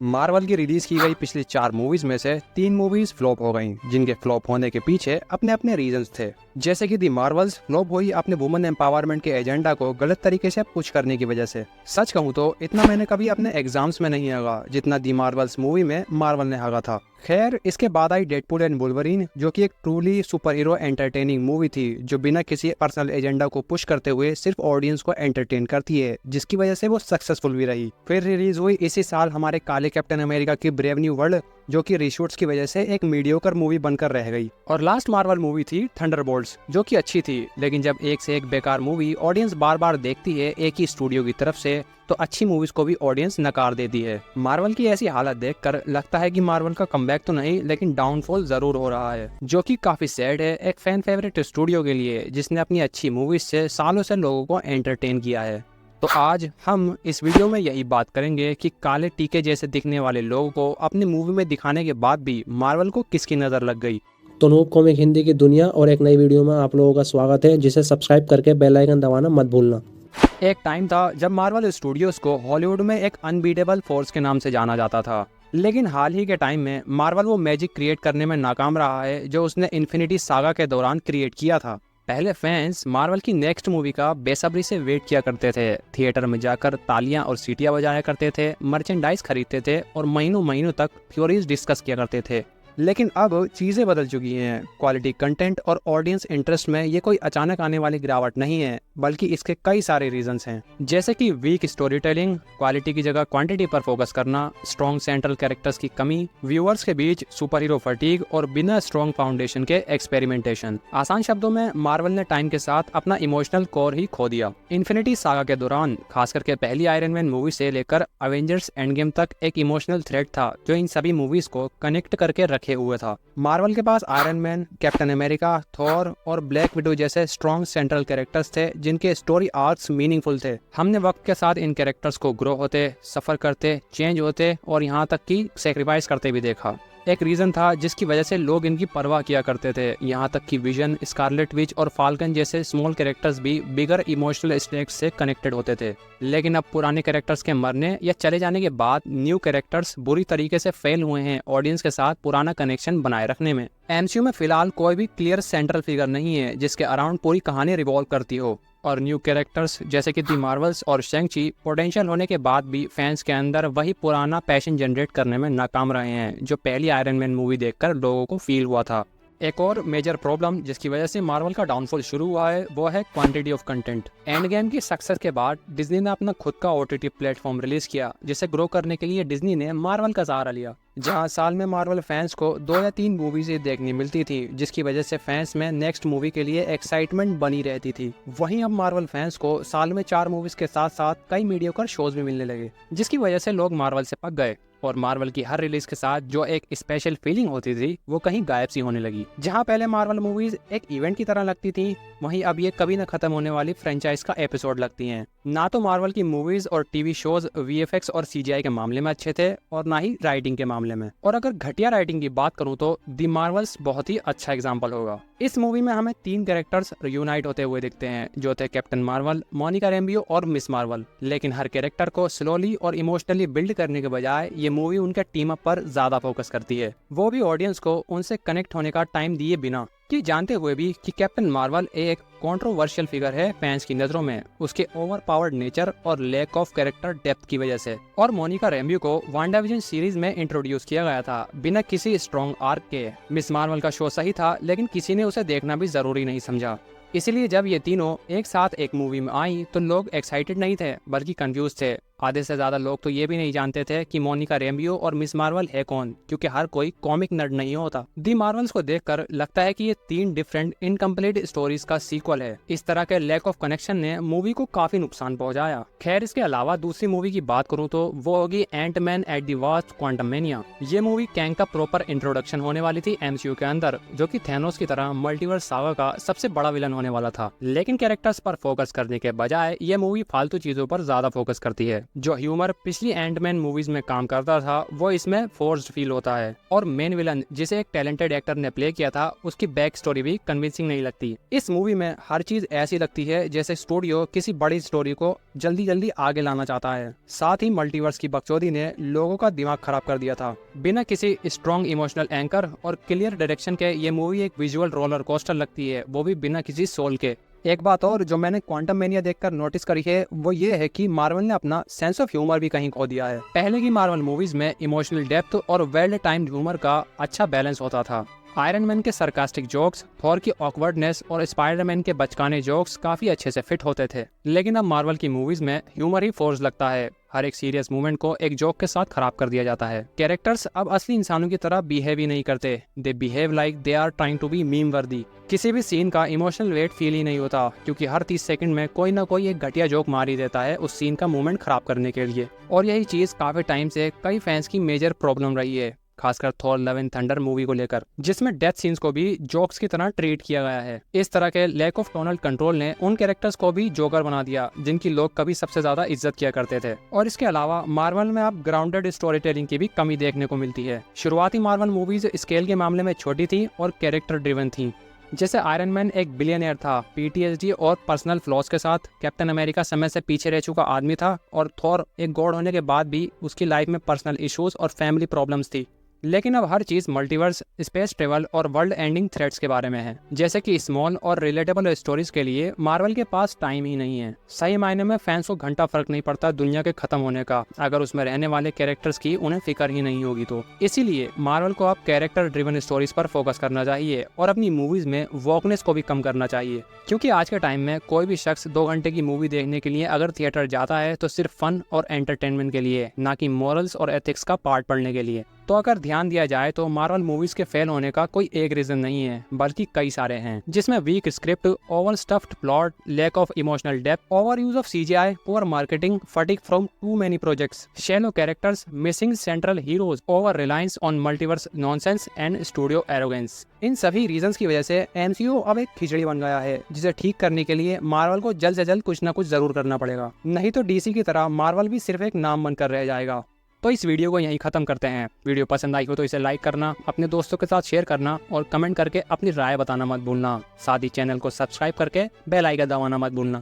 Marvel की release की गई पिछली 4 मूवीज में से 3 मूवीज फ्लॉप हो गईं, जिनके फ्लॉप होने के पीछे अपने अपने रीजंस थे। जैसे कि दी मार्वल्स फ्लॉप हुई अपने वुमेन एम्पावरमेंट के एजेंडा को गलत तरीके से पुश करने की वजह से। सच कहूँ तो इतना मैंने कभी अपने एग्जाम्स में नहीं हगा जितना दी मार्वल्स मूवी में मार्वल ने हगा था। खैर, इसके बाद आई डेडपूल एंड वुल्वरीन, जो कि एक truly super hero entertaining movie थी, जो बिना किसी पर्सनल एजेंडा को पुश करते हुए सिर्फ ऑडियंस को एंटरटेन करती है, जिसकी वजह से वो सक्सेसफुल भी रही। फिर रिलीज हुई इसी साल हमारे काले कैप्टन अमेरिका की ब्रेव न्यू वर्ल्ड, जो कि रीशूट्स की वजह से एक मीडियोकर मूवी बनकर रह गई। और लास्ट मार्वल मूवी थी थंडरबोल्ट्स, जो कि अच्छी थी, लेकिन जब एक से एक बेकार मूवी ऑडियंस बार बार देखती है एक ही स्टूडियो की तरफ से, तो अच्छी मूवीज को भी ऑडियंस नकार देती है। मार्वल की ऐसी हालत देखकर लगता है कि मार्वल का कमबैक तो नहीं, लेकिन डाउनफॉल जरूर हो रहा है, जो कि काफी सैड है एक फैन फेवरेट स्टूडियो के लिए, जिसने अपनी अच्छी मूवीज से सालों से लोगों को एंटरटेन किया है। तो आज हम इस वीडियो में यही बात करेंगे कि काले टीके जैसे दिखने वाले लोगों को अपनी मूवी में दिखाने के बाद भी मार्वल को किसकी नजर लग गई। तो नूब कॉमिक हिंदी की दुनिया और एक नई वीडियो में आप लोगों का स्वागत है, जिसे सब्सक्राइब करके बेल आइकन दबाना मत भूलना। एक टाइम था जब मार्वल स्टूडियोज को हॉलीवुड में एक अनबीटेबल फोर्स के नाम से जाना जाता था, लेकिन हाल ही के टाइम में मार्वल वो मैजिक क्रिएट करने में नाकाम रहा है जो उसने इन्फिनिटी सागा के दौरान क्रिएट किया था। पहले फैंस मार्वल की नेक्स्ट मूवी का बेसब्री से वेट किया करते थे, थिएटर में जाकर तालियां और सीटियां बजाया करते थे, मर्चेंडाइज खरीदते थे और महीनों महीनों तक थ्योरीज डिस्कस किया करते थे। लेकिन अब चीज़ें बदल चुकी हैं। क्वालिटी कंटेंट और ऑडियंस इंटरेस्ट में ये कोई अचानक आने वाली गिरावट नहीं है, बल्कि इसके कई सारे रीजंस हैं, जैसे कि वीक स्टोरी टेलिंग, क्वालिटी की जगह क्वांटिटी पर फोकस करना, स्ट्रॉन्ग सेंट्रल कैरेक्टर्स की कमी, व्यूअर्स के बीच सुपर हीरो फटीग और बिना स्ट्रॉन्ग फाउंडेशन के एक्सपेरिमेंटेशन। आसान शब्दों में मार्वल ने टाइम के साथ अपना इमोशनल कोर ही खो दिया। इन्फिनिटी सागा के दौरान खास करके पहली आयरन मैन मूवी से लेकर अवेंजर्स एंड गेम तक एक इमोशनल थ्रेड था जो इन सभी मूवीज को कनेक्ट करके रखे हुए था। मार्वल के पास Iron Man, Captain America, Thor और ब्लैक विडो जैसे स्ट्रॉन्ग सेंट्रल कैरेक्टर्स थे, जिनके स्टोरी आर्क्स मीनिंगफुल थे। हमने वक्त के साथ इन कैरेक्टर्स को ग्रो होते, सफर करते, चेंज होते और यहाँ तक कि सेक्रीफाइस करते भी देखा। एक रीजन था जिसकी वजह से लोग इनकी परवाह किया करते थे, यहाँ तक कि विजन, स्कारलेट विच और फाल्कन जैसे स्मॉल कैरेक्टर्स भी बिगर इमोशनल स्टेक्स से कनेक्टेड होते थे। लेकिन अब पुराने कैरेक्टर्स के मरने या चले जाने के बाद न्यू कैरेक्टर्स बुरी तरीके से फेल हुए हैं ऑडियंस के साथ पुराना कनेक्शन बनाए रखने में। एमसीयू में फिलहाल कोई भी क्लियर सेंट्रल फिगर नहीं है जिसके अराउंड पूरी कहानी रिवॉल्व करती हो, और न्यू कैरेक्टर्स जैसे कि दी मार्वल्स और शैंग-ची पोटेंशियल होने के बाद भी फैंस के अंदर वही पुराना पैशन जनरेट करने में नाकाम रहे हैं जो पहली आयरन मैन मूवी देखकर लोगों को फील हुआ था। एक और मेजर प्रॉब्लम जिसकी वजह से मार्वल का डाउनफॉल शुरू हुआ है वो है quantity of content. End game की सक्सेस के बाद डिज्नी ने अपना खुद का ओटीटी प्लेटफॉर्म रिलीज किया, जिसे ग्रो करने के लिए डिज्नी ने मार्वल का सहारा लिया, जहां साल में मार्वल फैंस को 2 या 3 मूवीज देखनी मिलती थी, जिसकी वजह से फैंस में नेक्स्ट मूवी के लिए एक्साइटमेंट बनी रहती थी। वहीं अब मार्वल फैंस को साल में 4 मूवीज के साथ साथ कई मीडियोकर शोज भी मिलने लगे, जिसकी वजह से लोग मार्वल से पक गए और मार्वल की हर रिलीज के साथ जो एक स्पेशल फीलिंग होती थी वो कहीं गायब सी होने लगी। जहां पहले मार्वल मूवीज एक इवेंट की तरह लगती थी, वहीं अब ये कभी न खत्म होने वाली फ्रेंचाइज का एपिसोड लगती हैं। ना तो मार्वल की मूवीज और टीवी शोज वीएफएक्स और सीजीआई के मामले में अच्छे थे और ना ही राइटिंग के मामले में। और अगर घटिया राइटिंग की बात करूं तो दी मार्वल्स बहुत ही अच्छा एग्जाम्पल होगा। इस मूवी में हमें 3 कैरेक्टर्स रियूनाइट होते हुए दिखते हैं, जो थे कैप्टन मार्वल, मोनिका रैम्बियो और मिस मार्वल। लेकिन हर कैरेक्टर को स्लोली और इमोशनली बिल्ड करने के बजाय ये मूवी उनके टीम अप पर ज्यादा फोकस करती है, वो भी ऑडियंस को उनसे कनेक्ट होने का टाइम दिए बिना, कि जानते हुए भी कि कैप्टन मार्वल एक कंट्रोवर्शियल फिगर है फैंस की नजरों में उसके ओवरपावर्ड नेचर और लैक ऑफ कैरेक्टर डेप्थ की वजह से। और मोनिका रैम्बियो को वांडाविजन सीरीज में इंट्रोड्यूस किया गया था बिना किसी स्ट्रॉन्ग आर्क के। मिस मार्वल का शो सही था, लेकिन किसी ने उसे देखना भी जरूरी नहीं समझा। इसलिए जब ये तीनों एक साथ एक मूवी में आई तो लोग एक्साइटेड नहीं थे बल्कि कंफ्यूज थे। आधे से ज्यादा लोग तो ये भी नहीं जानते थे कि मोनिका रैम्बियो और मिस मार्वल है कौन, क्योंकि हर कोई कॉमिक नर्ड नहीं होता। दी मार्वल्स को देखकर लगता है कि ये 3 डिफरेंट इनकम्प्लीट स्टोरीज का सीक्वल है। इस तरह के लैक ऑफ कनेक्शन ने मूवी को काफी नुकसान पहुंचाया। खैर, इसके अलावा दूसरी मूवी की बात करूं तो वो होगी Ant Man at the wasp Quantumania. ये मूवी कैंग का प्रॉपर इंट्रोडक्शन होने वाली थी एमसीयू के अंदर, जो कि थैनोस की तरह मल्टीवर्स सागा का सबसे बड़ा विलन होने वाला था। लेकिन कैरेक्टर्स पर फोकस करने के बजाय ये मूवी फालतू चीजों पर ज्यादा फोकस करती है। जो ह्यूमर पिछली एंटमैन मूवीज में काम करता था वो इसमें फोर्स्ड फील होता है, और मेन विलन जिसे एक टैलेंटेड एक्टर ने प्ले किया था उसकी बैक स्टोरी भी कन्विंसिंग नहीं लगती। इस मूवी में हर चीज ऐसी लगती है जैसे स्टूडियो किसी बड़ी स्टोरी को जल्दी जल्दी आगे लाना चाहता है। साथ ही मल्टीवर्स की बकचोदी ने लोगों का दिमाग खराब कर दिया था। बिना किसी स्ट्रॉन्ग इमोशनल एंकर और क्लियर डायरेक्शन के ये मूवी एक विजुअल रोलर कोस्टर लगती है, वो भी बिना किसी सोल के। एक बात और जो मैंने क्वांटम मेनिया देखकर नोटिस करी है वो ये है कि मार्वल ने अपना सेंस ऑफ ह्यूमर भी कहीं खो दिया है। पहले की मार्वल मूवीज में इमोशनल डेप्थ और वेल टाइम्ड ह्यूमर का अच्छा बैलेंस होता था। आयरन मैन के सरकास्टिक जोक्स, थॉर की ऑकवर्डनेस और स्पाइडरमैन के बचकाने जोक्स काफी अच्छे से फिट होते थे। लेकिन अब मार्वल की मूवीज में ह्यूमर ही फोर्स लगता है। हर एक सीरियस मूवमेंट को एक जोक के साथ खराब कर दिया जाता है। कैरेक्टर्स अब असली इंसानों की तरह बिहेव ही नहीं करते, they behave like they are trying to be meme worthy. किसी भी सीन का इमोशनल वेट फील ही नहीं होता, क्योंकि हर 30 सेकंड में कोई ना कोई एक घटिया जोक मार ही देता है उस सीन का मूवमेंट खराब करने के लिए। और यही चीज काफी टाइम से कई फैंस की मेजर प्रॉब्लम रही है, खासकर Thor love and thunder movie को लेकर, जिसमें डेथ सीन्स को भी जोक्स की तरह ट्रीट किया गया है। इस तरह के लैक ऑफ टोनल कंट्रोल ने उन कैरेक्टर्स को भी जोकर बना दिया जिनकी लोग कभी सबसे ज्यादा इज्जत किया करते थे। और इसके अलावा मार्वल में अब ग्राउंडेड स्टोरी टेलिंग की भी कमी देखने को मिलती है। शुरुआती मार्वल मूवीज स्केल के मामले में छोटी थी और कैरेक्टर ड्रिवन थी। जैसे आयरन मैन एक बिलियनियर था, पीटीएसडी और पर्सनल फ्लॉज के साथ। कैप्टन अमेरिका समय से पीछे रह चुका आदमी था, और थॉर एक गॉड होने के बाद भी उसकी लाइफ में पर्सनल इश्यूज और फैमिली प्रॉब्लम्स थी। लेकिन अब हर चीज मल्टीवर्स, स्पेस ट्रेवल और वर्ल्ड एंडिंग थ्रेट्स के बारे में है, जैसे कि स्मॉल और रिलेटेबल स्टोरीज के लिए मार्वल के पास टाइम ही नहीं है। सही मायने में फैंस को घंटा फर्क नहीं पड़ता दुनिया के खत्म होने का, अगर उसमें रहने वाले कैरेक्टर्स की उन्हें फिक्र ही नहीं होगी तो। इसीलिए मार्वल को अब कैरेक्टर ड्रिवन स्टोरीज पर फोकस करना चाहिए और अपनी मूवीज में वॉकनेस को भी कम करना चाहिए, क्योंकि आज के टाइम में कोई भी शख्स 2 घंटे की मूवी देखने के लिए अगर थिएटर जाता है तो सिर्फ फन और एंटरटेनमेंट के लिए, ना कि मॉरल्स और एथिक्स का पार्ट पढ़ने के लिए। तो अगर ध्यान दिया जाए तो मार्वल मूवीज के फेल होने का कोई एक रीजन नहीं है, बल्कि कई सारे हैं, जिसमें weak script, over stuffed plot, lack of emotional depth, over use of CGI, poor marketing, fatigue from too many projects, shallow characters, missing central heroes, over reliance on multiverse nonsense and studio arrogance. इन सभी reasons की वजह से MCU अब एक खिचड़ी बन गया है, जिसे ठीक करने के लिए मार्वल को जल्द से जल्द कुछ न कुछ जरूर करना पड़ेगा, नहीं तो डीसी की तरह मार्वल भी सिर्फ एक नाम बनकर रह जाएगा। तो इस वीडियो को यहीं खत्म करते हैं। वीडियो पसंद आई हो तो इसे लाइक करना, अपने दोस्तों के साथ शेयर करना और कमेंट करके अपनी राय बताना मत भूलना। साथ ही चैनल को सब्सक्राइब करके बेल आइकन दबाना मत भूलना।